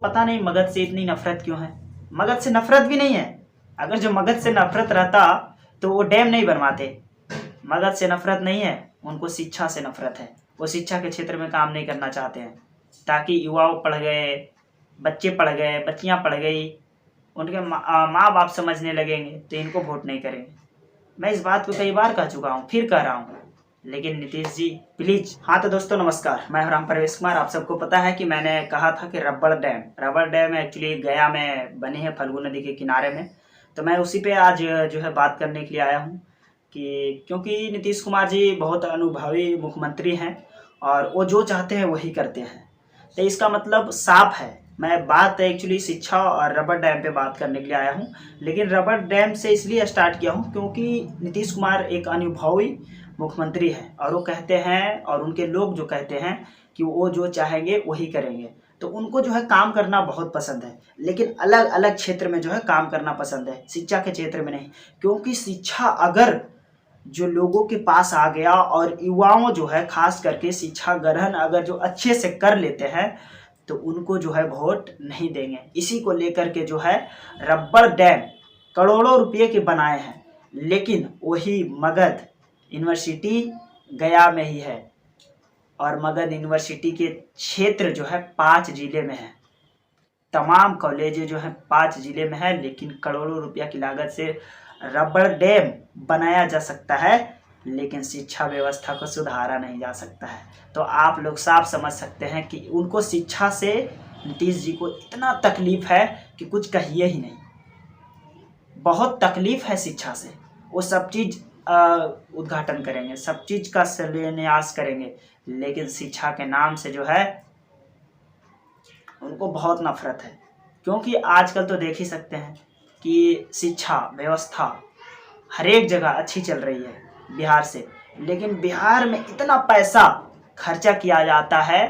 पता नहीं मगध से इतनी नफरत क्यों है। मगध से नफरत भी नहीं है। अगर जो मगध से नफरत रहता तो वो डैम नहीं बनवाते। मगध से नफरत नहीं है, उनको शिक्षा से नफरत है। वो शिक्षा के क्षेत्र में काम नहीं करना चाहते हैं ताकि युवाओं पढ़ गए, बच्चे पढ़ गए, बच्चियां पढ़ गई, उनके माँ बाप समझने लगेंगे तो इनको वोट नहीं करेंगे। मैं इस बात को कई बार कह चुका हूँ, फिर कह रहा हूँ, लेकिन नीतीश जी प्लीज। हाँ तो दोस्तों नमस्कार, मैं हूं राम प्रवेश कुमार। आप सबको पता है कि मैंने कहा था कि रबड़ डैम एक्चुअली गया में बनी है, फल्गु नदी के किनारे में। तो मैं उसी पे आज जो है बात करने के लिए आया हूँ कि क्योंकि नीतीश कुमार जी बहुत अनुभवी मुख्यमंत्री हैं और वो जो चाहते हैं वही करते हैं। तो इसका मतलब साफ है। मैं बात एक्चुअली शिक्षा और रबड़ डैम पे बात करने के लिए आया हूँ, लेकिन रबड़ डैम से इसलिए स्टार्ट किया हूँ क्योंकि नीतीश कुमार एक अनुभवी मुख्यमंत्री है और वो कहते हैं और उनके लोग जो कहते हैं कि वो जो चाहेंगे वही करेंगे। तो उनको जो है काम करना बहुत पसंद है, लेकिन अलग अलग क्षेत्र में जो है काम करना पसंद है, शिक्षा के क्षेत्र में नहीं। क्योंकि शिक्षा अगर जो लोगों के पास आ गया और युवाओं जो है खास करके शिक्षा ग्रहण अगर जो अच्छे से कर लेते हैं तो उनको जो है वोट नहीं देंगे। इसी को लेकर के जो है रबड़ डैम करोड़ों रुपए के बनाए हैं, लेकिन वही मगध यूनिवर्सिटी गया में ही है और मगध यूनिवर्सिटी के क्षेत्र जो है 5 जिले में है। तमाम कॉलेज जो है 5 जिले में है, लेकिन करोड़ों रुपया की लागत से रबड़ डैम बनाया जा सकता है, लेकिन शिक्षा व्यवस्था को सुधारा नहीं जा सकता है। तो आप लोग साफ समझ सकते हैं कि उनको शिक्षा से नीतीश जी को इतना तकलीफ है कि कुछ कहिए ही नहीं। बहुत तकलीफ है शिक्षा से। वो सब चीज़ उद्घाटन करेंगे, सब चीज़ का शिलान्यास करेंगे, लेकिन शिक्षा के नाम से जो है उनको बहुत नफरत है। क्योंकि आजकल तो देख ही सकते हैं कि शिक्षा व्यवस्था हर एक जगह अच्छी चल रही है बिहार से, लेकिन बिहार में इतना पैसा खर्चा किया जाता है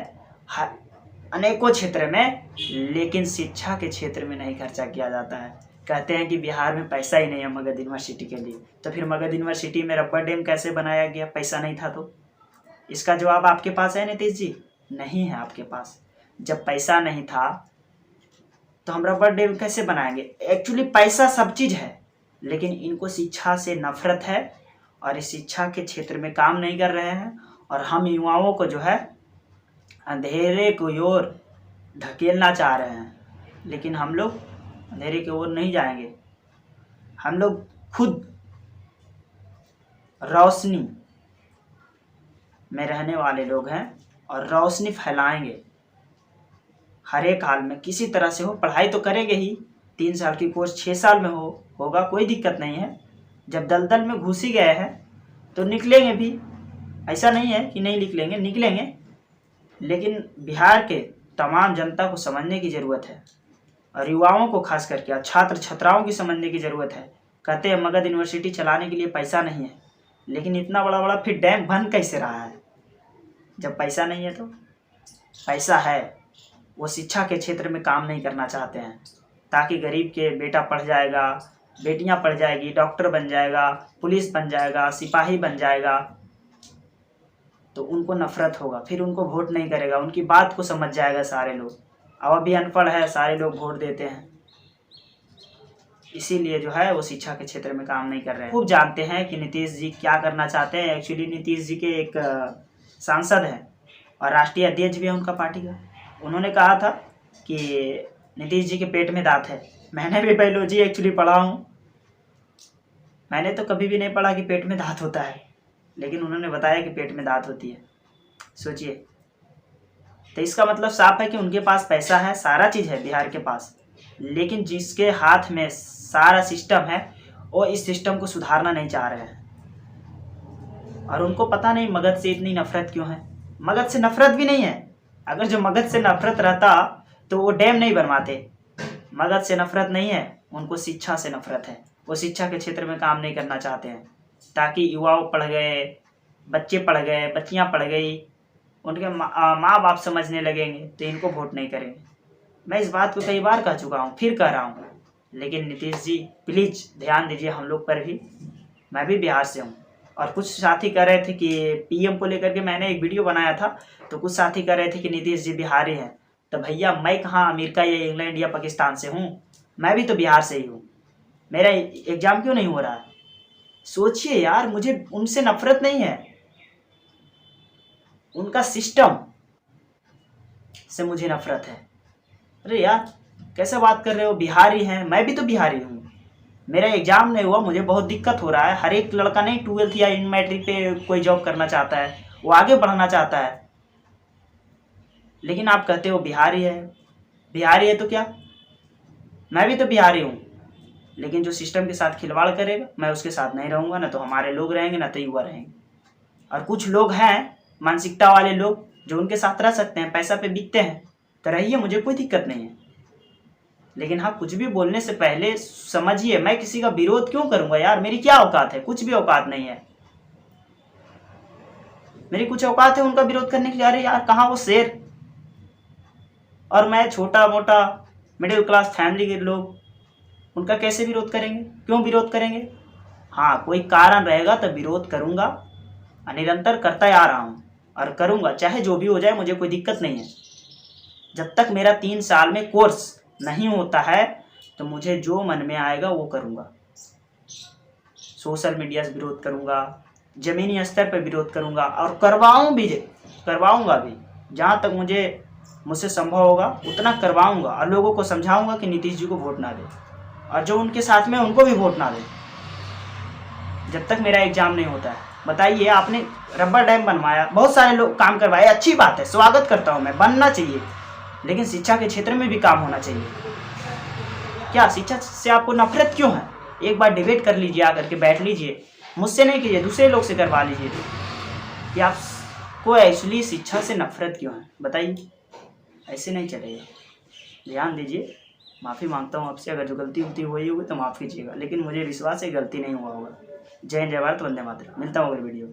अनेकों क्षेत्र में, लेकिन शिक्षा के क्षेत्र में नहीं खर्चा किया जाता है। कहते हैं कि बिहार में पैसा ही नहीं है मगध यूनिवर्सिटी के लिए। तो फिर मगध यूनिवर्सिटी में रबड़ डैम कैसे बनाया गया? पैसा नहीं था तो? इसका जवाब आपके पास है नीतीश जी? नहीं है आपके पास। जब पैसा नहीं था तो हम रबड़ डैम कैसे बनाएंगे? एक्चुअली पैसा सब चीज़ है, लेकिन इनको शिक्षा से नफरत है और इस शिक्षा के क्षेत्र में काम नहीं कर रहे हैं और हम युवाओं को जो है अंधेरे की ओर ढकेलना चाह रहे हैं। लेकिन हम लोग अंधेरे की ओर नहीं जाएंगे। हम लोग खुद रोशनी में रहने वाले लोग हैं और रोशनी फैलाएंगे हर एक हाल में। किसी तरह से हो, पढ़ाई तो करेंगे ही। 3 साल की कोर्स 6 साल में होगा, कोई दिक्कत नहीं है। जब दलदल में घुस ही गए हैं तो निकलेंगे भी। ऐसा नहीं है कि नहीं निकलेंगे। लेकिन बिहार के तमाम जनता को समझने की ज़रूरत है और युवाओं को खास करके छात्र छात्राओं की समझने की ज़रूरत है। कहते हैं मगध यूनिवर्सिटी चलाने के लिए पैसा नहीं है, लेकिन इतना बड़ा बड़ा फिर डैम बन कैसे रहा है जब पैसा नहीं है? तो पैसा है, वो शिक्षा के क्षेत्र में काम नहीं करना चाहते हैं ताकि गरीब के बेटा पढ़ जाएगा, बेटियां पढ़ जाएगी, डॉक्टर बन जाएगा, पुलिस बन जाएगा, सिपाही बन जाएगा, तो उनको नफरत होगा, फिर उनको वोट नहीं करेगा। उनकी बात को समझ जाएगा सारे लोग। अब अभी अनपढ़ है, सारे लोग वोट देते हैं, इसीलिए जो है वो शिक्षा के क्षेत्र में काम नहीं कर रहे हैं। खूब जानते हैं कि नीतीश जी क्या करना चाहते हैं। एक्चुअली नीतीश जी के एक सांसद हैं और राष्ट्रीय अध्यक्ष भी है उनका पार्टी का। उन्होंने कहा था कि नीतीश जी के पेट में दांत है। मैंने भी बायोलॉजी एक्चुअली पढ़ा हूँ, मैंने तो कभी भी नहीं पढ़ा कि पेट में दांत होता है, लेकिन उन्होंने बताया कि पेट में दांत होती है। सोचिए, तो इसका मतलब साफ है कि उनके पास पैसा है, सारा चीज़ है बिहार के पास, लेकिन जिसके हाथ में सारा सिस्टम है वो इस सिस्टम को सुधारना नहीं चाह रहे हैं। और उनको पता नहीं मगध से इतनी नफरत क्यों है। मगध से नफरत भी नहीं है। अगर जो मगध से नफरत रहता तो वो डैम नहीं बनवाते। मगध से नफरत नहीं है, उनको शिक्षा से नफरत है। वो शिक्षा के क्षेत्र में काम नहीं करना चाहते हैं ताकि युवाओं पढ़ गए, बच्चे पढ़ गए, बच्चियां पढ़ गई, उनके माँ बाप समझने लगेंगे तो इनको वोट नहीं करेंगे। मैं इस बात को कई बार कह चुका हूँ, फिर कह रहा हूँ, लेकिन नीतीश जी प्लीज़ ध्यान दीजिए हम लोग पर भी। मैं भी बिहार से हूँ और कुछ साथी कह रहे थे कि पीएम को लेकर के मैंने एक वीडियो बनाया था, तो कुछ साथी कह रहे थे कि नीतीश जी बिहारी हैं। तो भैया मैं कहाँ अमेरिका या इंग्लैंड या पाकिस्तान से हूँ, मैं भी तो बिहार से ही हूँ। मेरा एग्ज़ाम क्यों नहीं हो रहा है? सोचिए यार, मुझे उनसे नफरत नहीं है, उनका सिस्टम से मुझे नफरत है। अरे यार कैसे बात कर रहे हो, बिहारी हैं, मैं भी तो बिहारी हूँ। मेरा एग्ज़ाम नहीं हुआ, मुझे बहुत दिक्कत हो रहा है। हर एक लड़का नहीं 12th या इन मैट्रिक पे कोई जॉब करना चाहता है, वो आगे बढ़ना चाहता है। लेकिन आप कहते हो बिहारी है, बिहारी है तो क्या, मैं भी तो बिहारी हूँ। लेकिन जो सिस्टम के साथ खिलवाड़ करेगा मैं उसके साथ नहीं रहूँगा, ना तो हमारे लोग रहेंगे ना तो युवा रहेंगे। और कुछ लोग हैं मानसिकता वाले लोग जो उनके साथ रह सकते हैं, पैसा पे बिकते हैं, तो रहिए, मुझे कोई दिक्कत नहीं है। लेकिन हाँ, कुछ भी बोलने से पहले समझिए, मैं किसी का विरोध क्यों करूँगा यार, मेरी क्या औकात है? कुछ भी औकात नहीं है मेरी। कुछ औकात है उनका विरोध करने के लिए? अरे यार कहाँ वो शेर और मैं छोटा मोटा मिडिल क्लास फैमिली के लोग, उनका कैसे विरोध करेंगे? क्यों विरोध करेंगे? हाँ, कोई कारण रहेगा तो विरोध करूँगा, निरंतर करता आ रहा हूँ और करूँगा, चाहे जो भी हो जाए, मुझे कोई दिक्कत नहीं है। जब तक मेरा 3 साल में कोर्स नहीं होता है तो मुझे जो मन में आएगा वो करूँगा। सोशल मीडिया से विरोध करूँगा, ज़मीनी स्तर पर विरोध करूँगा और करवाऊँगा भी। जहाँ तक मुझसे संभव होगा उतना करवाऊँगा और लोगों को समझाऊँगा कि नीतीश जी को वोट ना दें, और जो उनके साथ में उनको भी वोट ना दें, जब तक मेरा एग्ज़ाम नहीं होता है। बताइए, आपने रबर डैम बनवाया, बहुत सारे लोग काम करवाए, अच्छी बात है, स्वागत करता हूँ मैं, बनना चाहिए। लेकिन शिक्षा के क्षेत्र में भी काम होना चाहिए। क्या शिक्षा से आपको नफरत क्यों है? एक बार डिबेट कर लीजिए, आकर के बैठ लीजिए, मुझसे नहीं कीजिए, दूसरे लोग से करवा लीजिए कि आपको एक्चुअली शिक्षा से नफरत क्यों है, बताइए। ऐसे नहीं चलेगा, ध्यान दीजिए। माफ़ी मांगता हूँ आपसे, अगर जो गलती उलती हुई होगी तो माफ़ कीजिएगा, लेकिन मुझे विश्वास है गलती नहीं हुआ होगा। जय हिंद, जय भारत, वंदे मातरम। मिलता हूँ अगले वीडियो।